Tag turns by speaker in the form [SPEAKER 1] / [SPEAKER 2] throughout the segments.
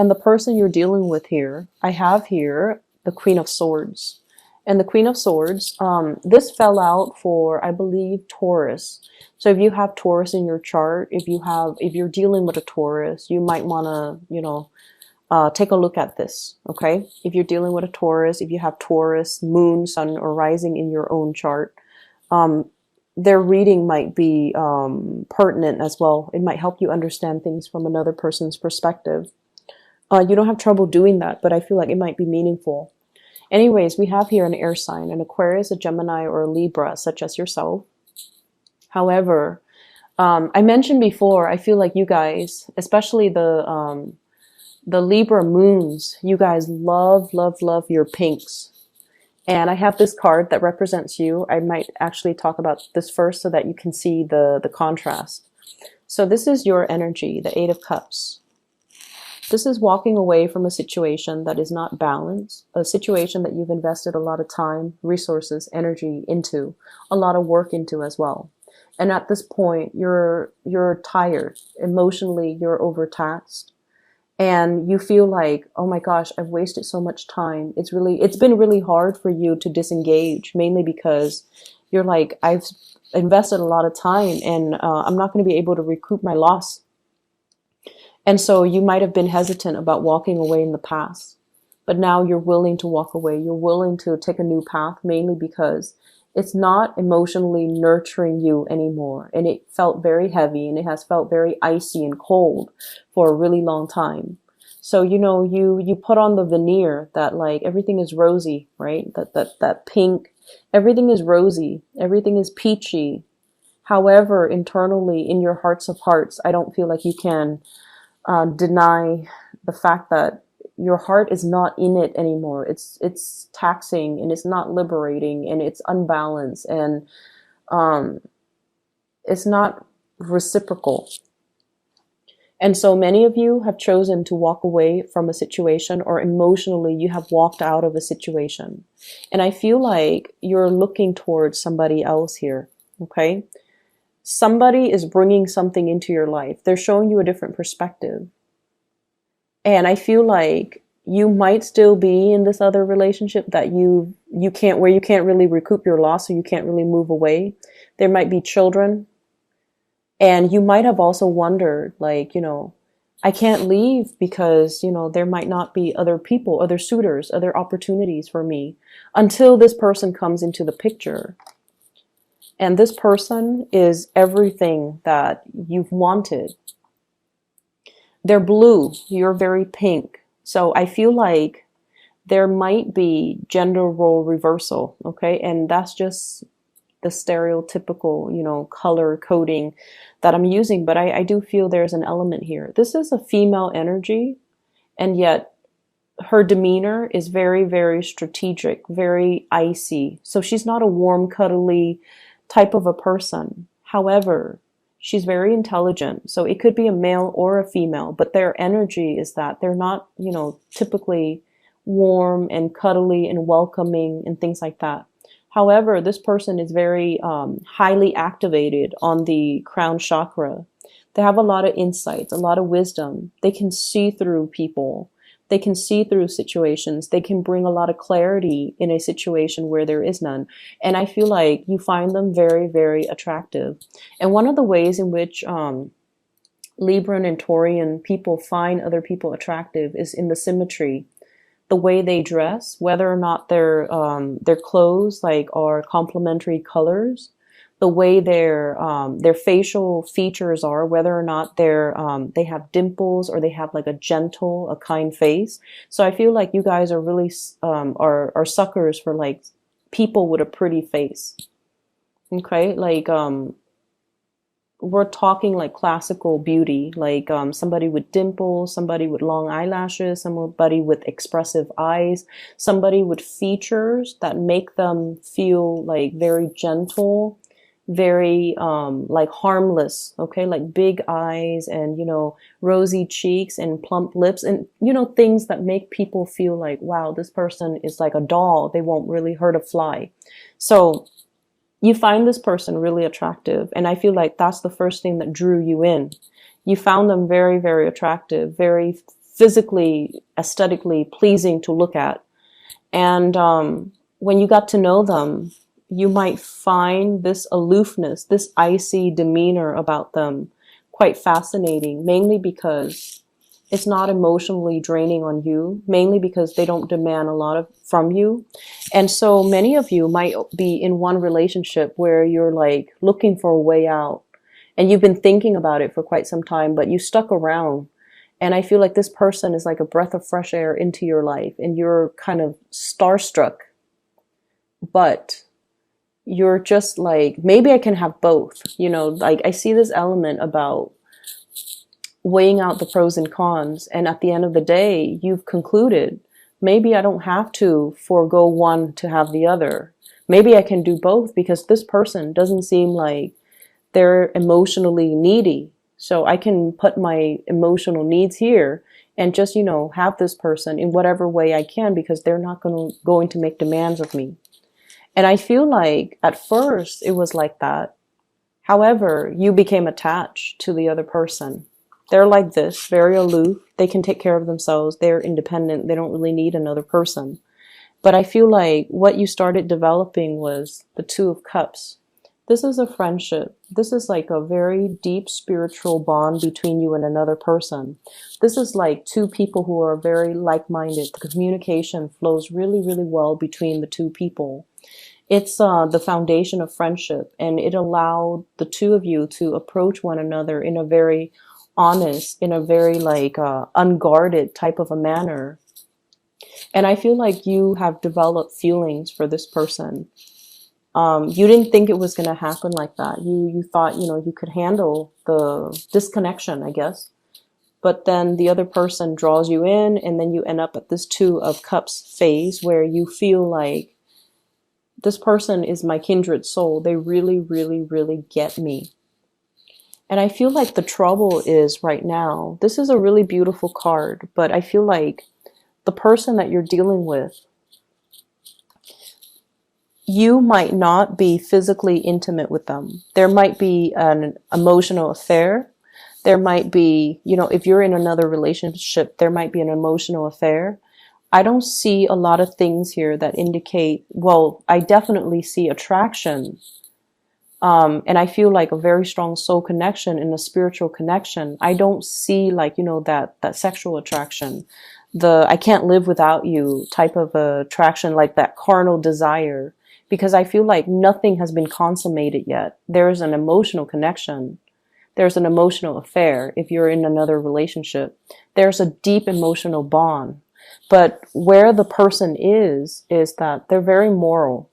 [SPEAKER 1] And the person you're dealing with here, I have here the Queen of Swords. And the Queen of Swords, this fell out for, I believe, Taurus. So if you have Taurus in your chart, if you're dealing with a Taurus, you might want to, take a look at this, okay? If you're dealing with a Taurus, if you have Taurus, moon, sun, or rising in your own chart, their reading might be pertinent as well. It might help you understand things from another person's perspective. You don't have trouble doing that, but I feel like it might be meaningful. Anyways, we have here an air sign, an Aquarius, a Gemini, or a Libra, such as yourself. However, I mentioned before, I feel like you guys, especially the Libra moons, you guys love, love, love your pinks. And I have this card that represents you. I might actually talk about this first so that you can see the contrast. So this is your energy, the Eight of Cups. This is walking away from a situation that is not balanced, a situation that you've invested a lot of time, resources, energy into, a lot of work into as well. And at this point, you're tired. Emotionally, you're overtaxed. And you feel like, oh my gosh, I've wasted so much time. It's been really hard for you to disengage, mainly because you're like, I've invested a lot of time and I'm not going to be able to recoup my loss. And so you might have been hesitant about walking away in the past, but now you're willing to walk away. You're willing to take a new path, mainly because it's not emotionally nurturing you anymore. And it felt very heavy and it has felt very icy and cold for a really long time. So, you put on the veneer that like everything is rosy, right? That pink, everything is rosy. Everything is peachy. However, internally in your hearts of hearts, I don't feel like you can deny the fact that your heart is not in it anymore. It's taxing and it's not liberating and it's unbalanced and it's not reciprocal. And so many of you have chosen to walk away from a situation, or emotionally you have walked out of a situation. And I feel like you're looking towards somebody else here, okay? Somebody is bringing something into your life. They're showing you a different perspective. And I feel like you might still be in this other relationship that you can't really recoup your loss, so you can't really move away. There might be children. And you might have also wondered, like, I can't leave because, there might not be other people, other suitors, other opportunities for me until this person comes into the picture. And this person is everything that you've wanted. They're blue. You're very pink. So I feel like there might be gender role reversal. Okay. And that's just the stereotypical, color coding that I'm using. But I do feel there's an element here. This is a female energy. And yet her demeanor is very, very strategic, very icy. So she's not a warm, cuddly type of a person. However, she's very intelligent. So it could be a male or a female, but their energy is that they're not, typically warm and cuddly and welcoming and things like that. However, this person is very highly activated on the crown chakra. They have a lot of insights, a lot of wisdom. They can see through people. They can see through situations. They can bring a lot of clarity in a situation where there is none. And I feel like you find them very, very attractive. And one of the ways in which Libran and Taurian people find other people attractive is in the symmetry. The way they dress, whether or not their clothes are complementary colors, the way their facial features are, whether or not they have dimples or they have like a gentle, a kind face. So I feel like you guys are really are suckers for like people with a pretty face. Okay, like we're talking like classical beauty, like somebody with dimples, somebody with long eyelashes, somebody with expressive eyes, somebody with features that make them feel like very gentle, very like harmless, okay, like big eyes and rosy cheeks and plump lips and things that make people feel like, wow, this person is like a doll. They won't really hurt a fly. So you find this person really attractive, and I feel like that's the first thing that drew you in. You found them very, very attractive, very physically, aesthetically pleasing to look at. And when you got to know them, you might find this aloofness, this icy demeanor about them quite fascinating, mainly because it's not emotionally draining on you, mainly because they don't demand a lot of from you. And so many of you might be in one relationship where you're like looking for a way out, and you've been thinking about it for quite some time, but you stuck around. And I feel like this person is like a breath of fresh air into your life, and you're kind of starstruck, but you're just like, maybe I can have both. Like I see this element about weighing out the pros and cons. And at the end of the day, you've concluded, maybe I don't have to forego one to have the other. Maybe I can do both because this person doesn't seem like they're emotionally needy. So I can put my emotional needs here and just, have this person in whatever way I can, because they're not going to make demands of me. And I feel like at first it was like that. However, you became attached to the other person. They're like this, very aloof. They can take care of themselves. They're independent. They don't really need another person. But I feel like what you started developing was the Two of Cups. This is a friendship. This is like a very deep spiritual bond between you and another person. This is like two people who are very like-minded. The communication flows really, really well between the two people. It's the foundation of friendship, and it allowed the two of you to approach one another in a very honest, in a very like unguarded type of a manner. And I feel like you have developed feelings for this person. You didn't think it was going to happen like that. You thought, you could handle the disconnection, I guess. But then the other person draws you in, and then you end up at this Two of Cups phase where you feel like this person is my kindred soul. They really, really, really get me. And I feel like the trouble is right now, this is a really beautiful card, but I feel like the person that you're dealing with, you might not be physically intimate with them. There might be an emotional affair. There might be, if you're in another relationship, there might be an emotional affair. I don't see a lot of things here that indicate, well, I definitely see attraction. And I feel like a very strong soul connection and a spiritual connection. I don't see like, that sexual attraction, the I can't live without you type of attraction, like that carnal desire, because I feel like nothing has been consummated yet. There's an emotional connection. There's an emotional affair. If you're in another relationship, there's a deep emotional bond. But where the person is that they're very moral.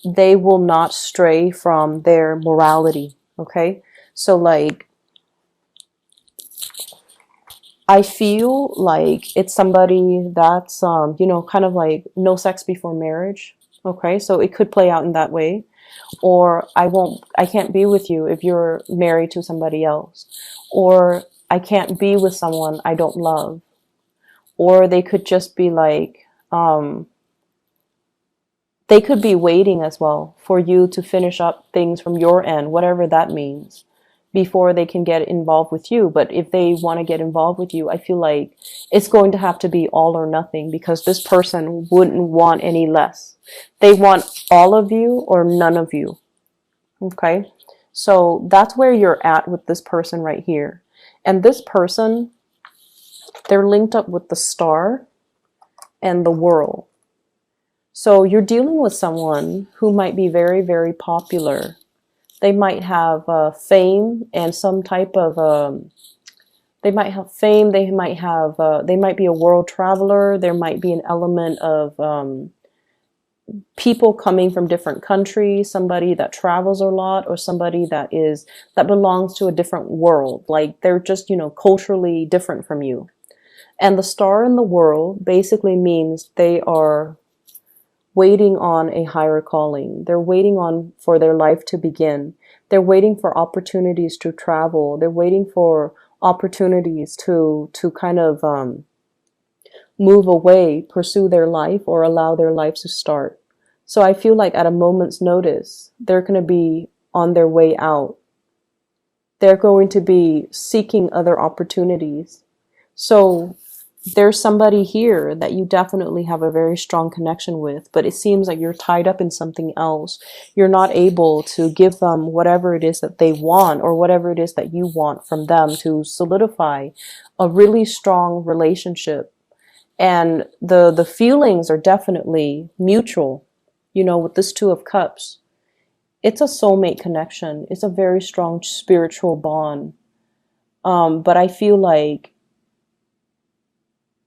[SPEAKER 1] They will not stray from their morality. Okay. So like, I feel like it's somebody that's, kind of like no sex before marriage. Okay. So it could play out in that way. Or I can't be with you if you're married to somebody else. Or I can't be with someone I don't love. Or they could just be like, they could be waiting as well for you to finish up things from your end, whatever that means, before they can get involved with you. But if they want to get involved with you, I feel like it's going to have to be all or nothing, because this person wouldn't want any less. They want all of you or none of you. Okay. So that's where you're at with this person right here. And this person, they're linked up with the Star and the World. So you're dealing with someone who might be very, very popular. They might have fame and some type of, they might have fame. They might have, they might be a world traveler. There might be an element of people coming from different countries, somebody that travels a lot, or somebody that belongs to a different world. Like they're just, culturally different from you. And the Star in the World basically means they are waiting on a higher calling. They're waiting for their life to begin. They're waiting for opportunities to travel. They're waiting for opportunities to kind of move away, pursue their life, or allow their lives to start. So I feel like at a moment's notice, they're going to be on their way out. They're going to be seeking other opportunities. So there's somebody here that you definitely have a very strong connection with, but it seems like you're tied up in something else. You're not able to give them whatever it is that they want or whatever it is that you want from them to solidify a really strong relationship. And the feelings are definitely mutual. You know, with this Two of Cups, it's a soulmate connection. It's a very strong spiritual bond. But I feel like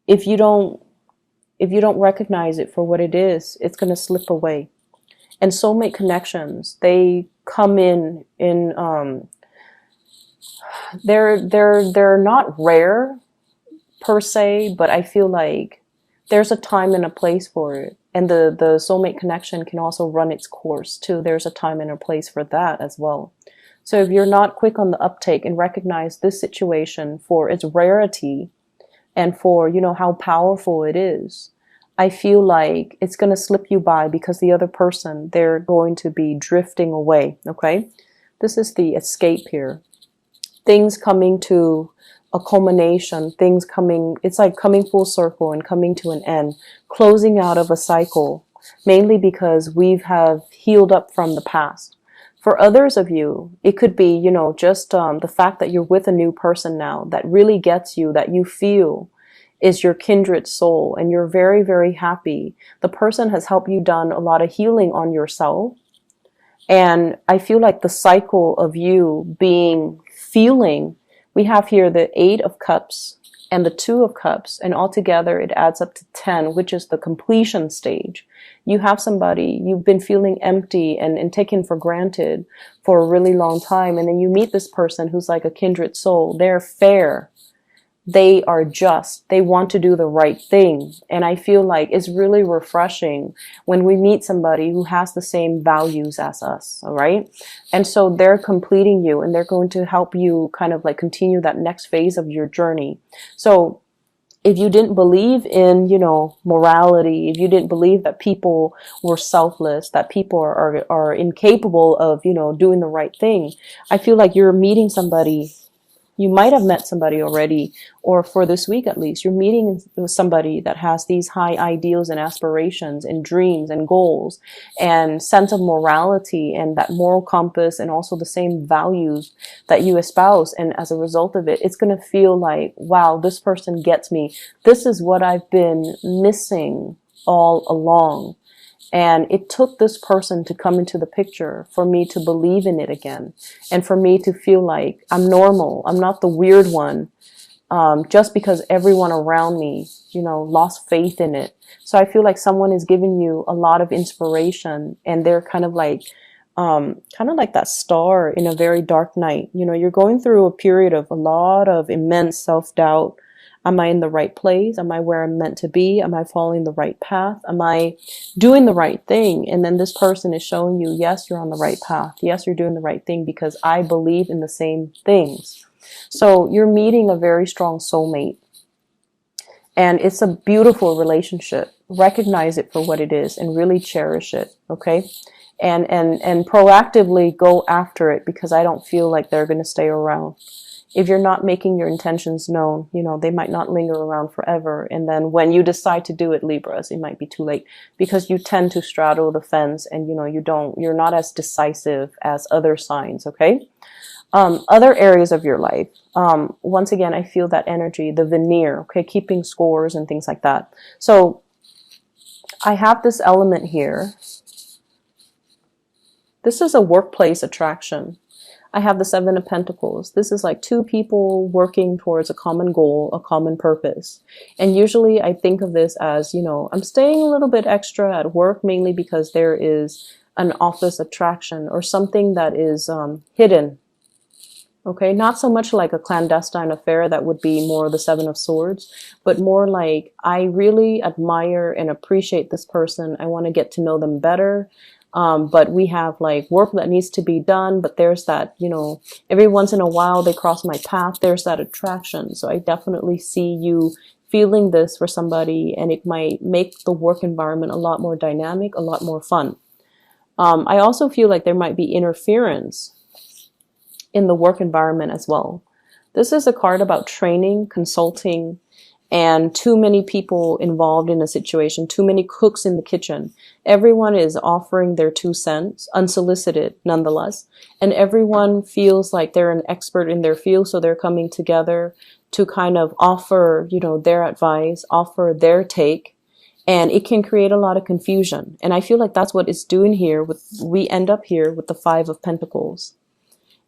[SPEAKER 1] if you don't recognize it for what it is, it's going to slip away. And soulmate connections, they come they're not rare per se, but I feel like there's a time and a place for it. And the soulmate connection can also run its course too. There's a time and a place for that as well. So if you're not quick on the uptake and recognize this situation for its rarity and for, you know, how powerful it is, I feel like it's going to slip you by because the other person, they're going to be drifting away. Okay. This is the escape here. Things coming to a culmination, things coming, it's like coming full circle and coming to an end, closing out of a cycle, mainly because we have healed up from the past. For others of you, it could be, you know, just the fact that you're with a new person now that really gets you, that you feel is your kindred soul, and you're very, very happy. The person has helped you done a lot of healing on yourself. And I feel like the cycle of you feeling, we have here the Eight of Cups and the Two of Cups, and altogether it adds up to 10, which is the completion stage. You have somebody, you've been feeling empty and taken for granted for a really long time, and then you meet this person who's like a kindred soul. They're fair. They are just, they want to do the right thing. And I feel like it's really refreshing when we meet somebody who has the same values as us. All right. And so they're completing you and they're going to help you kind of like continue that next phase of your journey. So if you didn't believe in, you know, morality, if you didn't believe that people were selfless, that people are incapable of, you know, doing the right thing, I feel like you're meeting somebody. You might have met somebody already, or for this week at least, you're meeting with somebody that has these high ideals and aspirations and dreams and goals and sense of morality and that moral compass and also the same values that you espouse. And as a result of it, it's going to feel like, wow, this person gets me. This is what I've been missing all along. And it took this person to come into the picture for me to believe in it again. And for me to feel like I'm normal. I'm not the weird one. Just because everyone around me, you know, lost faith in it. So I feel like someone is giving you a lot of inspiration, and they're kind of like that star in a very dark night. You know, you're going through a period of a lot of immense self-doubt. Am I in the right place? Am I where I'm meant to be? Am I following the right path? Am I doing the right thing? And then this person is showing you, yes, you're on the right path. Yes, you're doing the right thing because I believe in the same things. So you're meeting a very strong soulmate. And it's a beautiful relationship. Recognize it for what it is and really cherish it. Okay. And proactively go after it, because I don't feel like they're going to stay around. If you're not making your intentions known, you know, they might not linger around forever. And then when you decide to do it, Libras, it might be too late, because you tend to straddle the fence and, you know, you're not as decisive as other signs. Okay. Other areas of your life. Once again, I feel that energy, the veneer, okay, keeping scores and things like that. So I have this element here. This is a workplace attraction. I have the Seven of Pentacles. This is like two people working towards a common goal, a common purpose. And usually I think of this as, you know, I'm staying a little bit extra at work, mainly because there is an office attraction or something that is hidden. Okay, not so much like a clandestine affair, that would be more the Seven of Swords, but more like I really admire and appreciate this person. I want to get to know them better. But we have like work that needs to be done, but there's that, you know, every once in a while they cross my path. There's that attraction. So I definitely see you feeling this for somebody, and it might make the work environment a lot more dynamic, a lot more fun. I also feel like there might be interference in the work environment as well. This is a card about training, consulting, and too many people involved in a situation, too many cooks in the kitchen. Everyone is offering their 2 cents, unsolicited nonetheless, and everyone feels like they're an expert in their field, so they're coming together to kind of offer, their advice, offer their take, and it can create a lot of confusion. And I feel like that's what it's doing here. We end up here with the Five of Pentacles.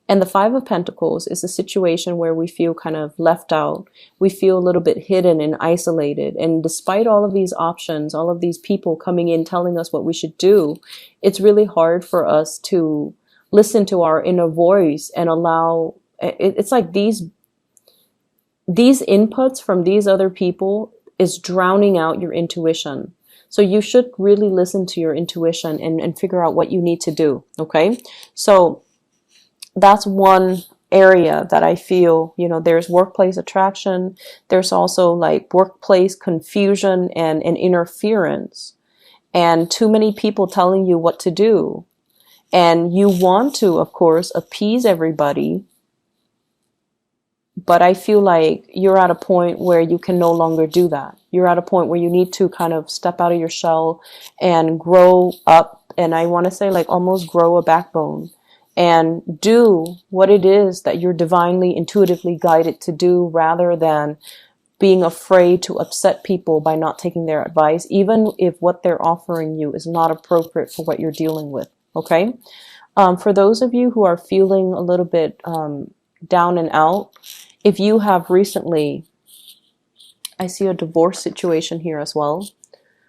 [SPEAKER 1] And the Five of Pentacles is a situation where we feel kind of left out. We feel a little bit hidden and isolated. And despite all of these options, all of these people coming in telling us what we should do, it's really hard for us to listen to our inner voice and allow, it's like these inputs from these other people is drowning out your intuition. So you should really listen to your intuition and figure out what you need to do. Okay. So that's one area that I feel, there's workplace attraction. There's also like workplace confusion and interference, and too many people telling you what to do. And you want to, of course, appease everybody. But I feel like you're at a point where you can no longer do that. You're at a point where you need to kind of step out of your shell and grow up. And I want to say like almost grow a backbone and do what it is that you're divinely, intuitively guided to do, rather than being afraid to upset people by not taking their advice, even if what they're offering you is not appropriate for what you're dealing with. Okay? For those of you who are feeling a little bit down and out, if you have recently, I see a divorce situation here as well.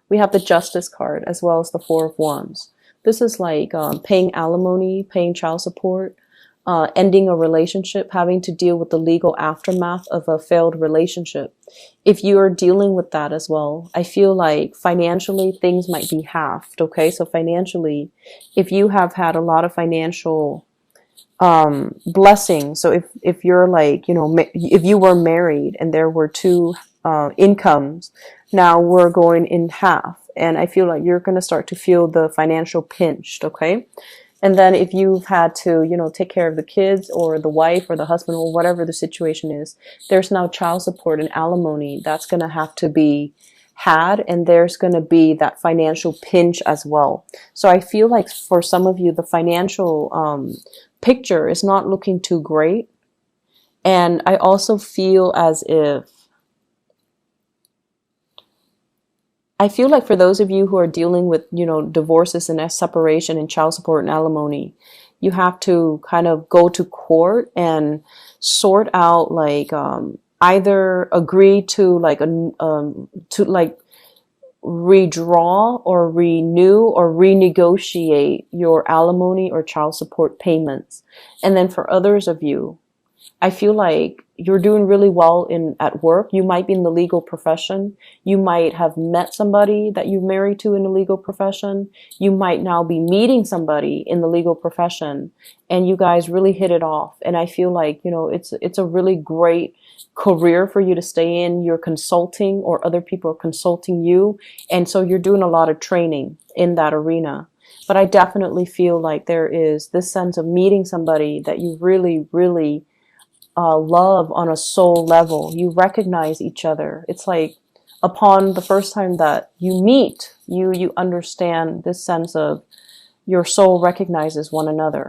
[SPEAKER 1] We have the Justice card as well as the Four of Wands. This is like paying alimony, paying child support, ending a relationship, having to deal with the legal aftermath of a failed relationship. If you are dealing with that as well, I feel like financially things might be halved. Okay, so financially, if you have had a lot of financial blessings, so if you're like, if you were married and there were two incomes, now we're going in half. And I feel like you're going to start to feel the financial pinch, okay? And then if you've had to, take care of the kids or the wife or the husband or whatever the situation is, there's now child support and alimony that's going to have to be had, and there's going to be that financial pinch as well. So I feel like for some of you, the financial picture is not looking too great. And I also feel as if, I feel like for those of you who are dealing with, divorces and separation and child support and alimony, you have to kind of go to court and sort out like either agree to like redraw or renew or renegotiate your alimony or child support payments. And then for others of you, I feel like you're doing really well at work. You might be in the legal profession. You might have met somebody that you're married to in the legal profession. You might now be meeting somebody in the legal profession, and you guys really hit it off. And I feel like, it's a really great career for you to stay in. You're consulting, or other people are consulting you. And so you're doing a lot of training in that arena. But I definitely feel like there is this sense of meeting somebody that you really, really love on a soul level. You recognize each other. It's like upon the first time that you meet, you understand this sense of your soul recognizes one another.